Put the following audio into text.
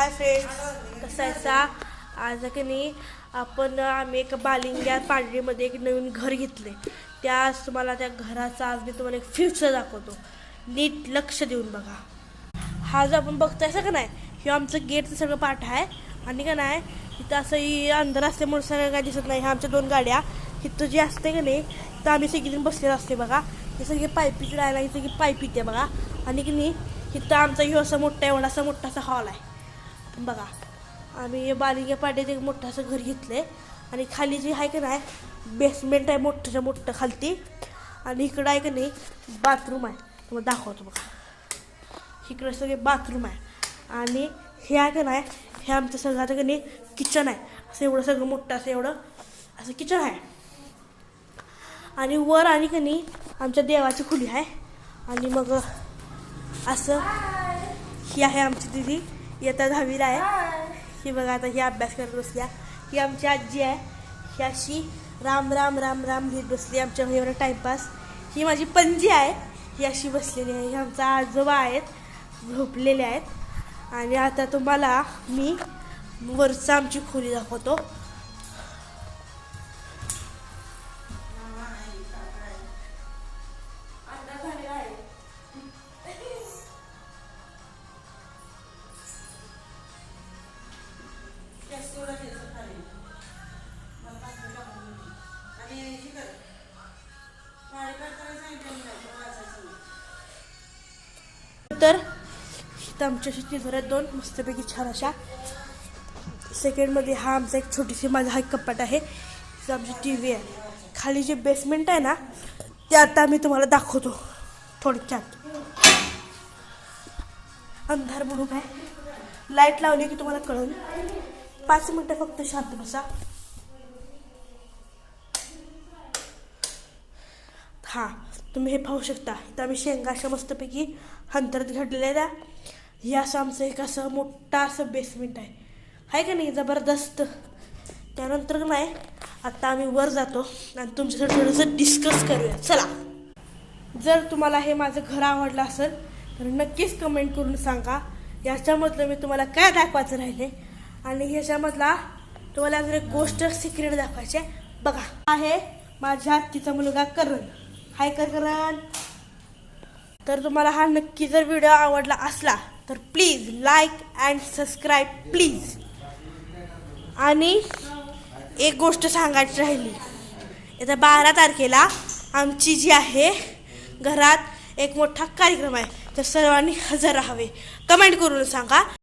Hi friends, कसं आहेसा? आज की नाही आम्ही एक बालिंग्या पांढरीमध्ये एक नवीन घर घेतले. त्यास तुम्हाला त्या घराचा आज मी तुम्हाला एक फ्युचर दाखवतो. नीट लक्ष देऊन बघा. हा जो आपण बघतायसा का नाही, हे आमचं गेटचं सगळं पाठ आहे. आणि का नाही इथं असं अंधार असल्यामुळे सगळं काय दिसत नाही. ह्या आमच्या 2 गाड्या इथं जी असते का नाही, तर आम्ही सगळीजण बसलेलं असते बघा. हे सगळे पायपीची राहायला ही सगळी पाईप येते बघा. आणि की नाही इथं आमचा ह्यो असं एवढासा मोठासा हॉल आहे बघा. आम्ही बालिंग्या पाड्यात एक मोठं असं घर घेतलंय. आणि खाली जी आहे का नाही बेसमेंट आहे मोठंच्या मोठं खालती. आणि इकडं आहे का नाही बाथरूम आहे. तुम्हाला दाखवतो बघा. इकडं सगळे बाथरूम आहे. आणि हे आहे का नाही हे आमचं सगळं आता का नाही किचन आहे. असं एवढं सगळं मोठं असं एवढं असं किचन आहे. आणि वर आणि का नाही आमच्या देवाची खोली आहे. आणि मग असं ही आहे आमची दिदी, इयत्ता 10वीला आहे. ही बघा आता ही अभ्यास करत बसल्या. ही आमची आजी आहे. ही अशी राम राम राम राम लिहित बसली आमच्या एवढं टाईमपास. ही माझी पणजी आहे, ही अशी बसलेली आहे. ही आमचा आजोबा आहेत, झोपलेले आहेत. आणि आता तुम्हाला मी वरचं आमची खोली दाखवतो. तर इथं आमच्या तिजोऱ्यात 2 मस्तपैकी छान अशा. सेकंडमध्ये हा आमचा एक छोटीशी माझा हा एक कपाट आहे. इथं आमची TV आहे. खाली जे बेसमेंट आहे ना ते आता मी तुम्हाला दाखवतो थोडक्यात. अंधार बुडूक आहे. लाईट लावली की तुम्हाला कळेल. 5 मिनटं फक्त शांत बसा. हां, तुम्ही हे पाहू शकता. इथं आम्ही शेंगा अशा मस्तपैकी अंतरात घडलेल्या. हे असं आमचं एक असं मोठं असं बेसमेंट आहे का नाही जबरदस्त. त्यानंतर नाही आता आम्ही वर जातो आणि तुमच्यासाठी थोडंसं डिस्कस करूया. चला. जर तुम्हाला हे माझं घर आवडलं असेल तर नक्कीच कमेंट करून सांगा. याच्यामधलं मी तुम्हाला काय दाखवायचं राहिले. आणि ह्याच्यामधला तुम्हाला जर एक गोष्ट सिक्रेट दाखवायची आहे बघा. आहे माझ्या आत्तीचा मुलगा करण. हाय करण. तर तुम्हाला हा नक्की जर व्हिडिओ आवडला असला तर please like and subscribe please. आणि एक गोष्ट सांगायची राहिली, येत्या 12 तारखेला आमची जी आहे घरात एक मोठा कार्यक्रम आहे. तर सर्वांनी हजर राहावे. कमेंट करून सांगा.